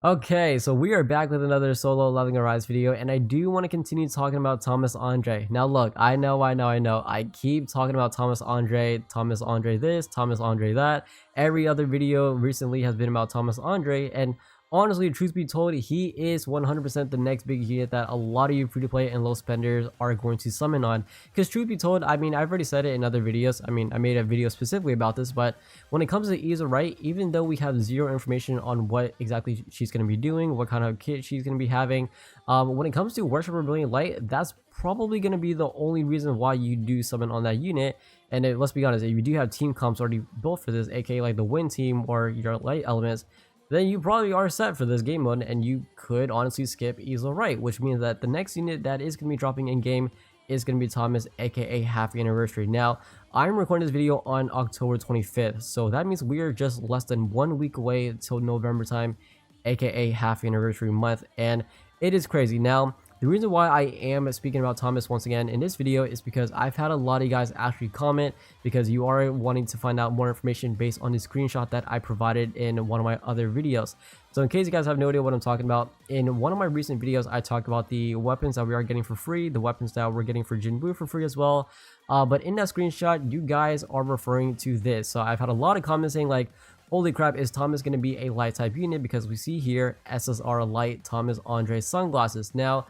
Okay, so we are back with another solo Loving Arise video, and I do want to continue talking about Thomas Andre. Now look, I know, I keep talking about Thomas Andre this, Thomas Andre that. Every other video recently has been about Thomas Andre, and honestly, truth be told, he is 100% the next big unit that a lot of you free-to-play and low spenders are going to summon on. Because truth be told, I mean, I've already said it in other videos. I mean, I made a video specifically about this, but when it comes to Isa Wright, even though we have zero information on what exactly she's going to be doing, what kind of kit she's going to be having, when it comes to Worship of Brilliant Light, that's probably going to be the only reason why you do summon on that unit. And let's be honest, if you do have team comps already built for this, aka like the Wind team or your light elements, then you probably are set for this game mode, and you could honestly skip Isa Wright, which means that the next unit that is going to be dropping in game is going to be Thomas, aka Half Anniversary. Now, I'm recording this video on October 25th, so that means we are just less than 1 week away till November time, aka Half Anniversary month, and it is crazy. Now, the reason why I am speaking about Thomas once again in this video is because I've had a lot of you guys actually comment, because you are wanting to find out more information based on the screenshot that I provided in one of my other videos. So in case you guys have no idea what I'm talking about, in one of my recent videos I talked about the weapons that we are getting for free, the weapons that we're getting for Jinbu for free as well. But in that screenshot, you guys are referring to this. So I've had a lot of comments saying like, holy crap, is Thomas going to be a light type unit? Because we see here SSR light Thomas Andre sunglasses. Now,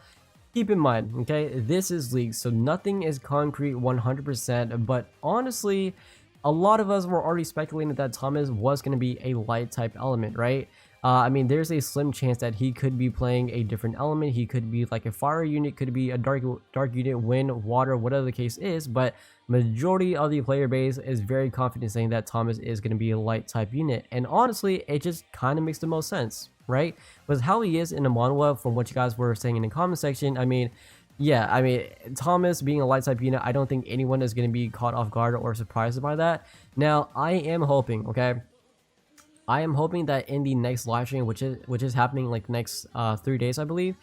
keep in mind, okay, this is leaked, so nothing is concrete 100%, but honestly, a lot of us were already speculating that Thomas was going to be a light type element, right? I mean, there's a slim chance that he could be playing a different element. He could be like a fire unit, could be a dark unit, wind, water, whatever the case is, but majority of the player base is very confident saying that Thomas is going to be a light type unit, and honestly, it just kind of makes the most sense, right? But how he is in the Manhwa, from what you guys were saying in the comment section, I mean, yeah, I mean, Thomas being a light type unit, I don't think anyone is going to be caught off guard or surprised by that. Now, I am hoping, okay, I am hoping that in the next live stream, which is happening like next 3 days, I believe,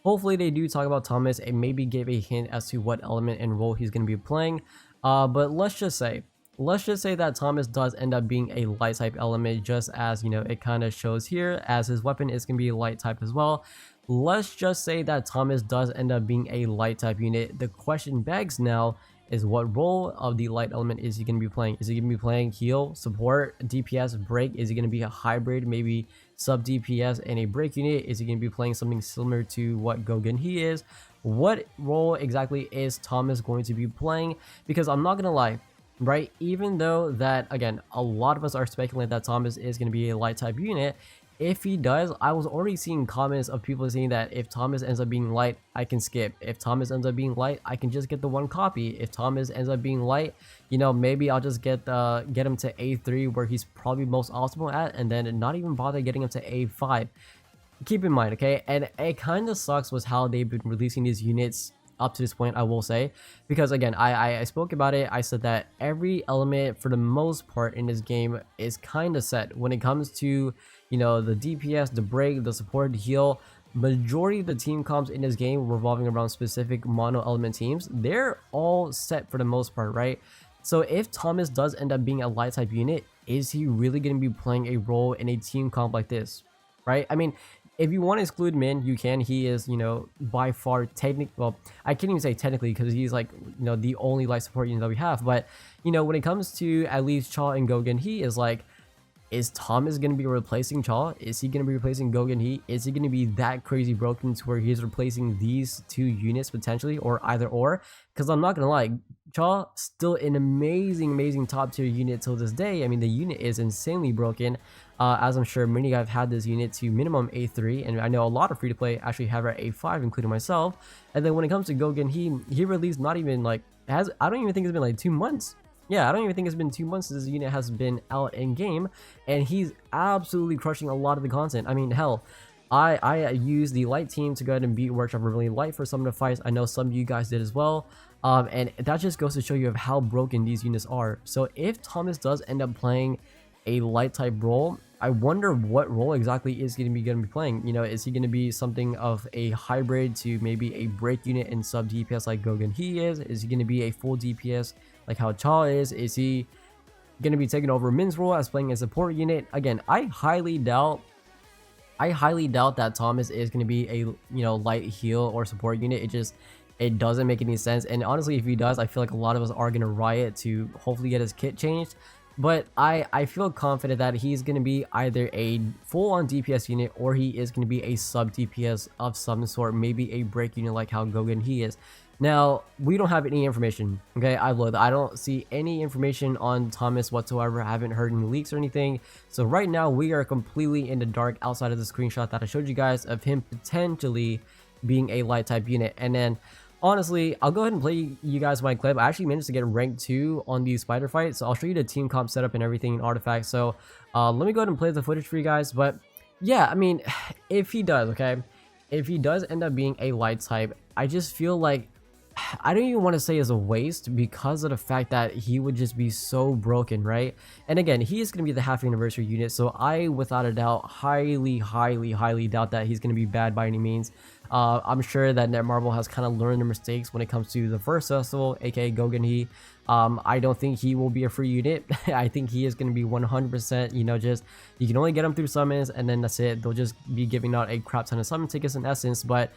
hopefully they do talk about Thomas and maybe give a hint as to what element and role he's going to be playing. But let's just say that Thomas does end up being a light type element, just as, you know, it kind of shows here, as his weapon is going to be a light type as well. Let's just say that Thomas does end up being a light type unit. The question begs now is, what role of the light element is he going to be playing? Is he going to be playing heal, support, DPS, break? Is he going to be a hybrid, maybe sub DPS and a break unit? Is he going to be playing something similar to what Gogen he is? What role exactly is Thomas going to be playing? Because I'm not going to lie, right, even though that, again, a lot of us are speculating that Thomas is going to be a light type unit, if he does, I was already seeing comments of people saying that if Thomas ends up being light, I can skip. If Thomas ends up being light, I can just get the one copy. If Thomas ends up being light, you know, maybe I'll just get him to A3 where he's probably most optimal at, and then not even bother getting him to A5. Keep in mind, okay, and it kind of sucks with how they've been releasing these units up to this point, I will say, because again, I spoke about it. I said that every element for the most part in this game is kind of set when it comes to, you know, the DPS, the break, the support, the heal. Majority of the team comps in this game revolving around specific mono element teams, they're all set for the most part, right? So if Thomas does end up being a light type unit, is he really going to be playing a role in a team comp like this, right? I mean, if you want to exclude Min, you can. He is, you know, by far well, I can't even say technically, because he's like, you know, the only light support unit that we have. But, you know, when it comes to at least Cha and Gogen, he is like, is Thomas going to be replacing Cha? Is he going to be replacing Gogen he? Is he going to be that crazy broken to where he's replacing these two units potentially, or either or? Because I'm not going to lie, Cha still an amazing top tier unit till this day. I mean, the unit is insanely broken. As I'm sure many of you have had this unit to minimum A3, and I know a lot of free-to-play actually have it at A5, including myself. And then when it comes to Gogen, he released not even like, I don't even think it's been like 2 months. Yeah, I don't even think it's been 2 months since this unit has been out in game, and he's absolutely crushing a lot of the content. I mean, hell, I used the light team to go ahead and beat Workshop really light for some of the fights. I know some of you guys did as well. And that just goes to show you of how broken these units are. So if Thomas does end up playing a light type role, I wonder what role exactly is going to be playing. You know, is he going to be something of a hybrid to maybe a break unit in sub DPS like Gogen he is? Is he going to be a full DPS like how Cha is? Is he going to be taking over Min's role as playing a support unit? Again, I highly doubt I highly doubt that Thomas is going to be a light heal or support unit. It doesn't make any sense. And honestly, if he does, I feel like a lot of us are going to riot to hopefully get his kit changed. But I feel confident that he's going to be either a full-on DPS unit or he is going to be a sub DPS of some sort, maybe a break unit like how Gogan he is. Now, we don't have any information, okay? I don't see any information on Thomas whatsoever. I haven't heard any leaks or anything. So right now, we are completely in the dark outside of the screenshot that I showed you guys of him potentially being a light type unit. And then honestly, I'll go ahead and play you guys my clip. I actually managed to get rank 2 on the spider fight, so I'll show you the team comp setup and everything in artifacts. So let me go ahead and play the footage for you guys. But yeah, I mean, if he does, okay, if he does end up being a light type, I just feel like I don't even want to say it's a waste because of the fact that he would just be so broken, right? And again, he is going to be the half anniversary unit, so I without a doubt highly doubt that he's going to be bad by any means. I'm sure that Netmarble has kind of learned their mistakes when it comes to the first festival, aka Gogan he. I don't think he will be a free unit. I think he is going to be 100%, just you can only get him through summons and then that's it. They'll just be giving out a crap ton of summon tickets in essence. But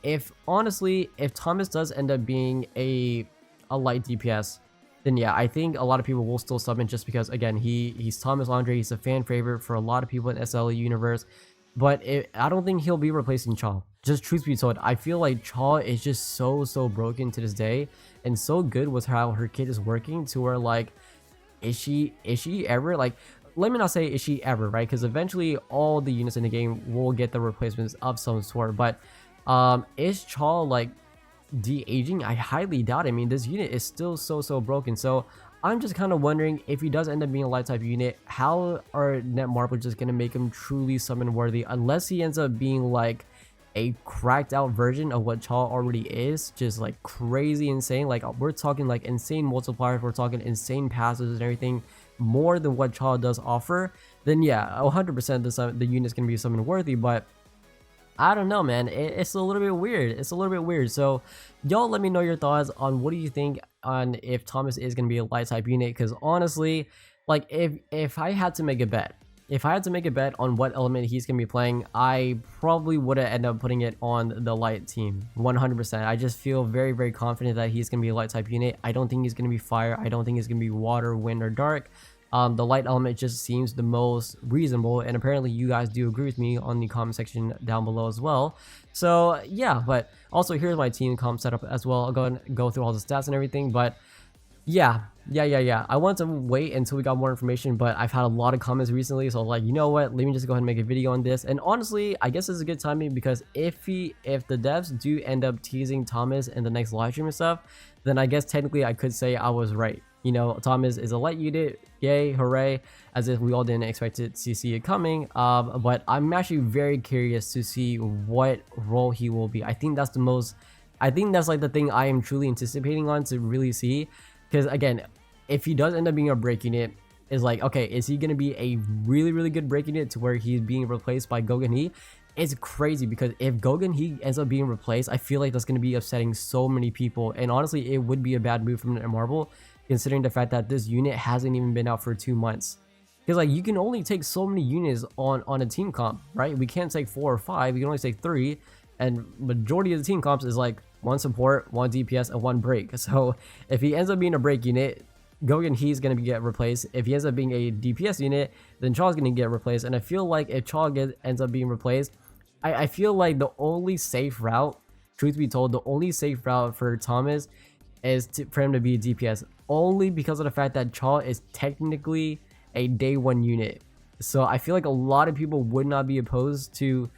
if Thomas does end up being a light DPS, then yeah, I think a lot of people will still summon just because, again, he's Thomas Andre. He's a fan favorite for a lot of people in SLE universe. But I don't think he'll be replacing Chaw. Just truth be told, I feel like Chaw is just so broken to this day and so good with how her kit is working to where, like, is she ever, like, let me not say is she ever, right? Because eventually all the units in the game will get the replacements of some sort. But is Chaw like de-aging? I highly doubt it. I mean, this unit is still so broken. So I'm just kind of wondering if he does end up being a light type unit, how are Netmarble just gonna make him truly summon worthy, unless he ends up being like a cracked out version of what Chaw already is, just like crazy insane. Like we're talking like insane multipliers, we're talking insane passes and everything, more than what Chaw does offer. Then yeah, 100% the unit's gonna be summon worthy. But I don't know, man. It's a little bit weird. So y'all let me know your thoughts on what do you think on if Thomas is going to be a light type unit. Because honestly, like if I had to make a bet, on what element he's going to be playing, I probably would have ended up putting it on the light team 100%. I just feel very confident that he's going to be a light type unit. I don't think he's going to be fire. I don't think he's going to be water, wind, or dark. The light element just seems the most reasonable, and apparently you guys do agree with me on the comment section down below as well. So yeah, but also here's my team comp setup as well. I'll go and go through all the stats and everything. But yeah, I wanted to wait until we got more information, but I've had a lot of comments recently, so like, you know what, let me just go ahead and make a video on this. And honestly, I guess it's a good timing because if the devs do end up teasing Thomas in the next live stream and stuff, then I guess technically I could say I was right. Thomas is a light unit, yay, hooray, as if we all didn't expect to see it coming. But I'm actually very curious to see what role he will be. I think that's like the thing I am truly anticipating on to really see. Because again, if he does end up being a break unit, is like, okay, is he going to be a really good break unit to where he's being replaced by Gogan he? It's crazy because if Gogan he ends up being replaced, I feel like that's going to be upsetting so many people. And honestly, it would be a bad move from Netmarble, considering the fact that this unit hasn't even been out for 2 months. Because like you can only take so many units on a team comp, right? We can't take 4 or 5, we can only take 3, and majority of the team comps is like 1 support, 1 DPS, and 1 break. So if he ends up being a break unit, Gogan he's going to get replaced. If he ends up being a DPS unit, then Chaw's going to get replaced. And I feel like if Chaw ends up being replaced, I feel like the only safe route, truth be told, the only safe route for Thomas is for him to be a DPS, only because of the fact that Chaw is technically a day 1 unit. So I feel like a lot of people would not be opposed to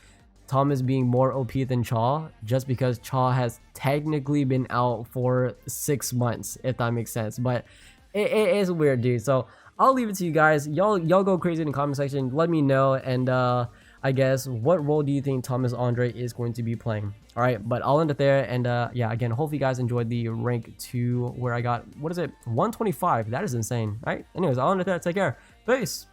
Thomas being more OP than Chaw, just because Chaw has technically been out for 6 months, if that makes sense. But it is weird, dude. So I'll leave it to you guys. Y'all go crazy in the comment section. Let me know. And I guess, what role do you think Thomas Andre is going to be playing? All right, but I'll end it there. And yeah, again, hopefully you guys enjoyed the rank 2 where I got, what is it, 125. That is insane. All right, anyways, I'll end it there. Take care. Peace.